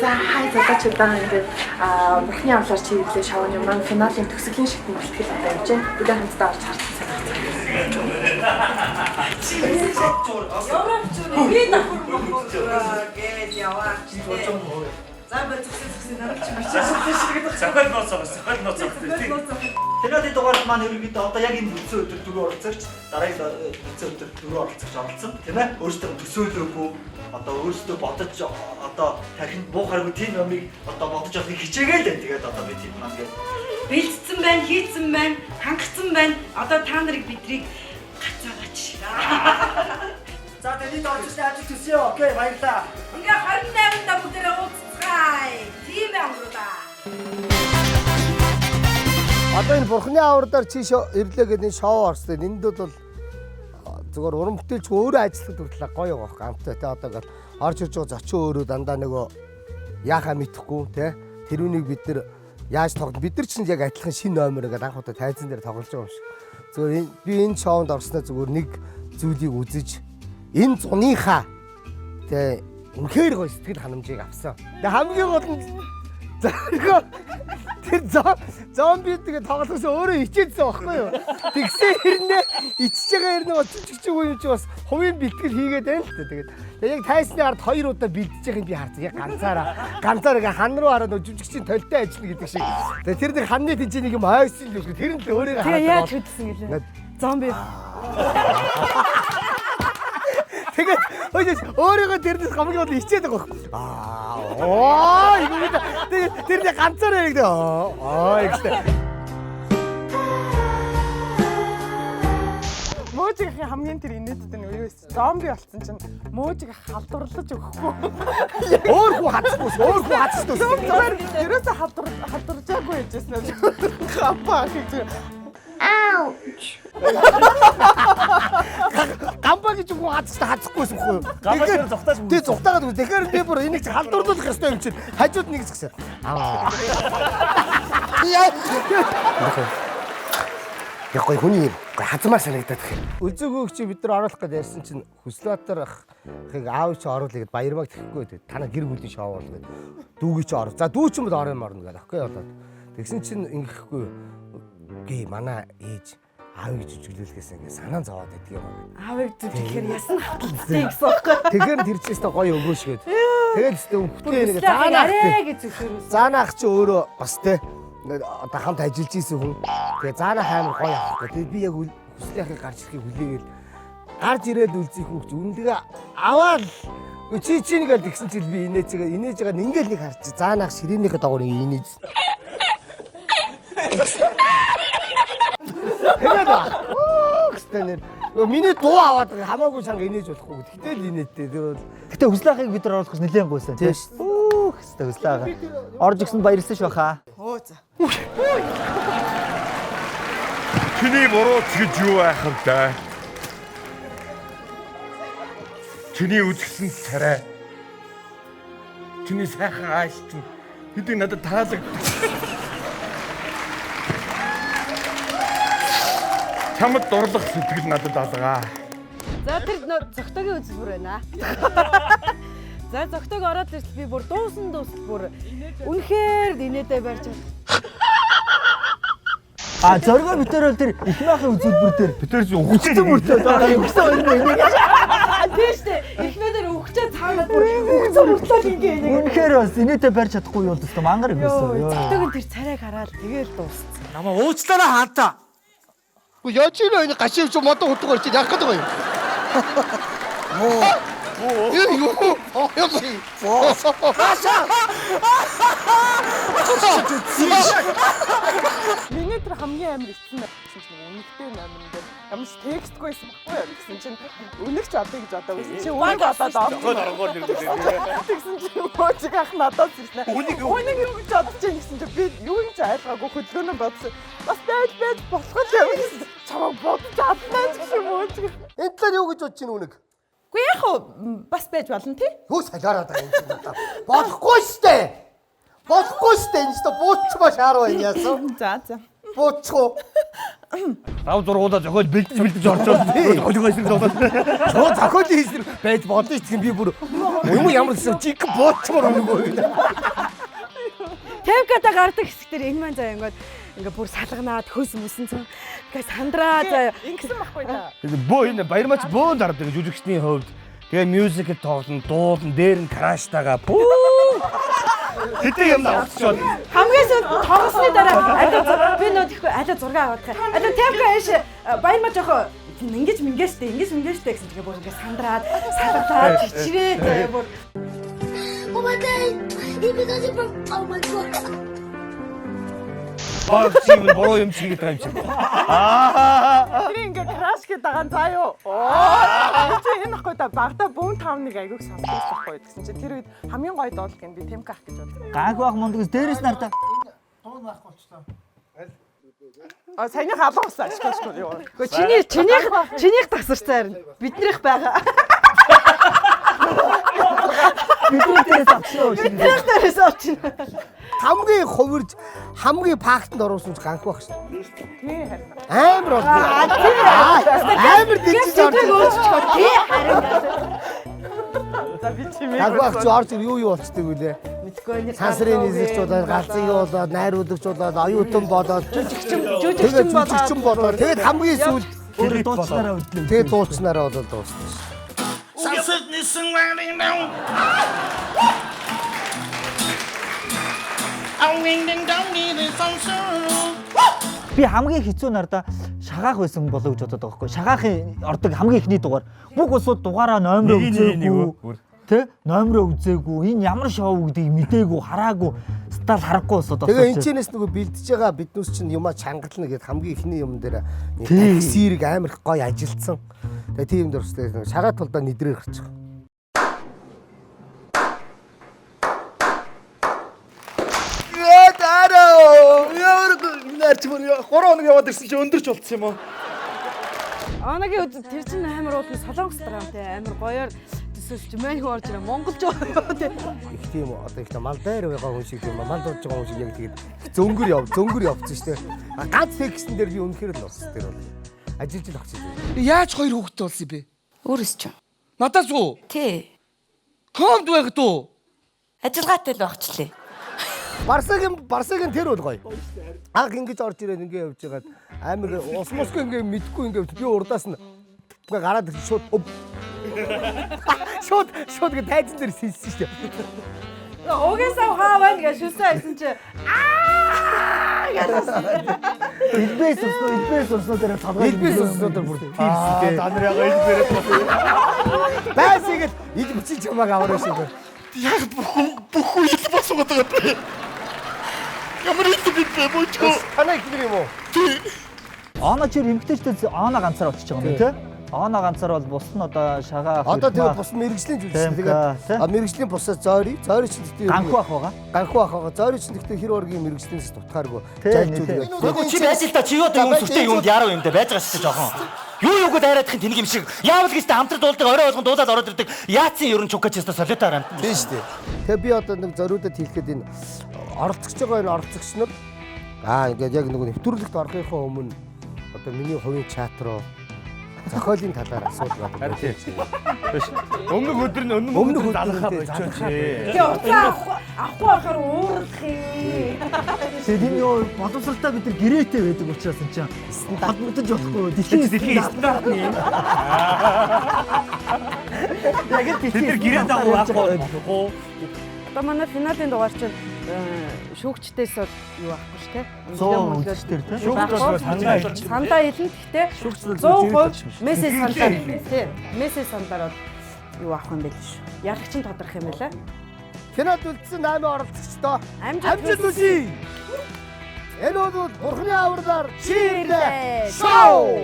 За хай залуучуудаа ингээд бурхны амлаар чи хэлээ шоуны маань финалийн төгсгөлийн шигтэн бэлтгэл одоо явж байна. Бид хамтдаа орж харсан санагдсан. Би давхар гээд яваач. За бэлтгэсэн нарч мачаа. Захад ноцоо. Тэрэд дугаар маань ерөнхийдөө одоо яг энэ өцөө өдөр дөрөв оролцогч дараагийн өцөө өдөр дөрөв оролцогч оролцсон тийм ээ өөрсдөө төсөөлөөгүй одоо өөрсдөө бодож одоо тархинд буухааргүй тийм юмыг одоо бодож авахыг хичээгээл дээ тэгээд одоо би тийм маань гээд бэлдсэн байна, хийцэн байна, хангацсан байна. Одоо та нарыг бидрийг гацаагач. за тэний орчиж ажил төсөө окей баярлаа. Ингээ 28-нд бүгдээ уулзцгаая. Тийм амруудаа. Одоо энэ бурхны авралаар чиш ирлээ гэдэг энэ шоу орсон. Энд бол зүгээр уран бүтээлч өөрөө ажиллахад хүртэл гоё байгаа байхгүй амттай те одоо гал орж ирж байгаа зочин өөрөө дандаа нөгөө яахаа мэдэхгүй те тэрүүнийг бид нар яаж тоглох бид нар ч яг адилхан шинэ номер гэдэг анх удаа тайзан дээр тоглож байгаа юм шиг. Зүгээр би энэ шоунд орсноо зүгээр нэг зүйлийг үзэж энэ зуныхаа те үнэхээр гоё сэтгэл ханамжийг авсан. Тэгээ хамгийн гол нь тэр зомби тэгээ тоглохоос өөрөө ичээдсэн байхгүй юу? Тэгсэн хэрнээ ичж байгаа хэрнээ бас чичиг үе чи бас хувийн бэлтгэл хийгээд байна л та тэгээд яг тайсны ард 2 удаа бэлдэж байгааг би харсан. Яг ганцаараа ингээ хан руу хараад жүжигчийн толтой ажиллана гэдэг шиг. Тэгээд тэр нэг ханны тэнцээ нэг юм ойсон л үү? Тэр нь л өөрийгөө хараад Тэгээ яаж хөдөлсөн гэлээ. Зомби. тэгээд өөрийгөө тэрнээс хамгийн гол ичээд байгаа байхгүй. Тэр нэг ганцаараа яг ихтэй. Мөөжигийн хамгийн тэр инээдтэй нь юу вэ? Зомби болсон чинь мөөжиг халдварлаж өгөхгүй. Өөр хүү хацчихсан. Ерөөсө халдваржаагүй байжсэн. Гампаа гэж. Ouch. Гампаа гэж хүү хацчихгүйсэн хөө. Гампаа зогтааж тий зогтаагаад үгүй. Тэгэхээр би бүр энийг халдварлуулах ёстой юм чинь. Хажууд нэг згсэн. Яг гоё хүний хазмаар санагдаад их. Үлзөөгөө чи бид нар оруулах гэж ярьсан чинь Хүслбаатар ахыг аав чи оруулъя гэд баярмаг тэхгүй тэгээд танаа гэр бүлийн шоу бол гээд дүүгий чи ороо. За дүү ч юм бол ороо морно гэдэг аахгүй болоод. Тэгсэн чинь ингэхгүй гээ манай ээж аавыг жүжиглүүлэхээс ингэ санаа зовоод байдаг юм байна. Аавыг зүтгэхээр ясан хаталцсан гэсэн байхгүй. Тэгэхээр тэр ч өстө гоё өгөөшгээд. Тэгээд өстө өвхтэй нэг заанах чи өөрөө бас те одоо хамт ажиллаж исэн хүн. Тэгээ заанах амар гоё авах гэх. Тэгээд би яг хүслийнхээ гарч ирэхийг хүлээгээл гарч ирээд үлзих хүүхч үнэндээ аваад чи нэг л тэгсэн чил би инээж байгаа ингээл нэг харч заанах ширээнийхээ доогоор инээж. Тэгээд гэстэнэр миний дуу аваад хамаагүй чанга инээж болохгүй. Тэгтэл инээдтэй. Гэтэ хүслэхийг бид нар оруулах нэлээд гойсон тийм хэвээ хүслэхаа орж ирсэн баярлсан шүү хаа. Оо за. Чиний буруу гэж юу байх вэ та? Чиний үзсэн царай. Чиний сайхан ааш чинь хэдий надад таалаг. Чамд дурлах сэтгэл надад алгаа. За тэр зөгтөгийн үзбэр байна. За зөгтөг ороод ирсэн би бүр дуусан бүр үнэхээр инээдэй барьж байна. Зоргоо битээр тэр их маахын үзүүлбэр дээр Битэр чи өгсөн бүртээ байгаа юм гэсэн үнэ. Тийм шүү дээ. Эхнүүдээр өгчөө цаанаад бүр өгсөн мөртлөө ингээ нэг. Үнэхээр бас инээдээ барьж чадахгүй юу гэсэн мангар юм байсан. Зөгтөгийн тэр царайг хараад тэгээл дууссан. Намаа уучлаарай хаантаа. Үгүй яа чи энэ гашив ч модон хутгаар чи яах гэдэг юм. Миний тэр хамгийн амар ицсэн байсан чинь үнэтэй номер дээр ямар ч текстгүй байсан байхгүй юу гэсэн чинь үнэх ч одоо гэж одоо байсан чи үнэг болоод оргоор тэгсэн чинь мөөжиг ах надад ирсэн. Үнийг юу гэж бодож чинь гэсэн чинь би юу юм ч ойлгоогүй хөдөлгөөнөө бодсон. Бас байж болох юм гэсэн. Чамаа бодож чаднаа ч гэсэн мөөжиг. Энэ талаар юу гэж бодож чинь үнэг? Үгүй яг бас байж болно тий. Юу салаараад байгаа юм чинь надад. Болохгүй штэ. Энэ ч бууч ба шааруу яасан. За. Буучгүй. Рав зургуудаа зохиол бэлдэж орчоод хожигоо эсрэг зогсоод. Чоо зохиолын эсрэг байж бодсон ч би бүр юм ямар гэсэн жиг боочмор өнгөө. Тэмката гардаг хэсгээр энэ маань заа ингээд бүр салганаад хөөс мөсөн цаа. Ингээд сандраа заа. Ингэсэн байхгүй да. Бөө энэ баярмаач бөөн дардаг жүжигчний хувьд. Тэгээ мюзикл тоглоно, дуулна, дээр нь краштаага. Хэдий юм авчихвол Хамгийн сүүлд тоглосны дараа би нөө тэгэхгүй аль зураг аваад хаа. Аль Темка эш баярмаа жоохоо ингэж мингээштэй гэсэн тэгээ бүр ингээд сандраад салгатаад чичрээ тэгээ бүр Oh my god! Because it broke. Oh my god! багчиг бороо юм шиг гэдэг юм шиг. Тэр ингээ краш гэдэг дагаан заа юу. Чи энэ ихгүй та багада бүүн тавныг айгүйг сонсдогч байхгүй гэсэн чи тэр үед хамгийн гоё доол гэн би Темка ах гэж бодлоо. Гайг байх мундагс дээрээс нартаа. Саяны халуун ус ашиглахгүй юу. Гэхдээ чинийх тасарчаа харин биднийх байгаа. Биднээс авчихсан. Биднээс авчихсан. Хамгийн хувирж хамгийн пактанд оруулсан ганх байх шин. Тий харин. Амар бол. Амар дижиж орж. Тий харин. За би чимээ. Ганх байх чи орж юу болцдог вүлээ. Мэдгүй нэг Сансрын низэгч болоод галзан юу болоод найруулагч болоод оюутан болоод жүжигчин болоод тэгээд хамгийн сүүлд Тэр дуучлаараа үдлээ. тэгээд дуулчнараа болоод дуусна. Сансад нисэн варин даун. Ауиндэн даунны сонсоо. Би хамгийн хэцүү нарда шагаах байсан болоо гэж бодоод байгаа байхгүй. Шагаахын ордог хамгийн ихний дугаар. Бүх улсууд дугаараа номероо үзээгүй. Тэ? Номероо үзээгүй. Энэ ямар шоу гэдгийг мэдээгүй, хараагүй. Стал харахгүй болоод байгаа. Тэгээ энэчнээс нөгөө бэлдэж байгаа биднес чинь юмаа чангална гэд хамгийн ихний юм дээр таксирыг амар их гоё ажилтсан. Тэгээ тийм дөрстэй шагаа тулдаа нэдрээр гарчих. Наарч мөр 3 хоног яваад ирсэн чи өндөрч болцсон юм уу? Анагийн тэр чинь амар уулын солонгос драмтай амар гоёор төсөөлж мань хуу орж ирээ монголч тий. Их тийм одоо их мал дээр байгаа хүн шиг юм мал дууж байгаа хүн шиг яг тэгээд зөнгөр явцсан шүү дээ. Ганц текстэн дээр би үнэхээр л болсон тэр бол. Ажилж л очиж байна. Яаж хоёр хүүхэдтэй болсон бэ? Өөрөөс ч юм. Надаас уу? Тий. Комд байгаад уу? Ажилгаатай л багчлаа. Барсагийн тэр бол гоё. Анх ингэж орж ирээд ингэ явж байгаад амар ус мосгүй ингэ мэдгүй ингэ би урдаас нь гараад шууд шууд ингэ тайзан дээр сэлсэн шүү дээ. Угсаа хааваа гэж шүсээ хэлсэн чи Илбэс усноо дээр талгаа бүр тийрстэй. Та нар яга илбэрээ болсон. Байсыг л ил бичиж чамааг аваарай шиг. Яг бүх үйл босгоод байгаа. Ямар их бэ бочко. Танай их юм уу? Аана чир эмгтээчтэй аана ганцаар очиж байгаа юм тий? Аана ганцаар бол бус нь одоо шагаа Одоо тэгээ бус мэрэгжлийн зүйлс. Тэгээд мэрэгжлийн бусаа зойр чинь гэхдээ ганх байх байгаа. ганх байгаа. Зойр чинь гэхдээ хэр оргийн мэрэгжлээс дутгааргүй жайлчгүй. Тэгвэл чи байж л та чи юу одоо юм сүртэй юмд яруу юм дэ байж байгаа шүү жоохон. Юу дайраадахын тэнэг юм шиг. Яавал гэж та хамтрад дуулдаг орой болгон дуулаад ороод ирдэг. Яатсан ерөн чукачста солиотаар амт. Тийм шүү дээ. Тэгээ би одоо нэг зориудад хэлэхэд энэ оролцож байгаа энэ оролцогч нар ингээд яг нэг нэвтрүүлэгт орохынхоо өмнө одоо миний хувийн чат руу зохиолын талаар асуудал байна. Өмнөх өдөр нь залхаа болчихоо чи. тэгээ уцаа авахгүй байхаар уурах юм. Тэгээд юу боловсралтай бид нар гэрээтэй байдаг учраас энэ чинь холбогдож болохгүй. Дэлхийн стандартны юм. Яг л Бид нар гэрээ дагуу. Одоо манай финалийн дугаар чинь шүүгчдээс юу авахгүй шүү дээ. үзэгчдэр тий. Сандаа хэлэн гэхдээ 100% мессеж сандаар тий. Мессеж сандаар юу авах юм бэ шүү. Ярих чинь тодорхой юм байлаа. Кинод үлдсэн 8 оролцогчдоо Амжилт хүсье. Энэ бол бурхны авралаар Cheers! шоу.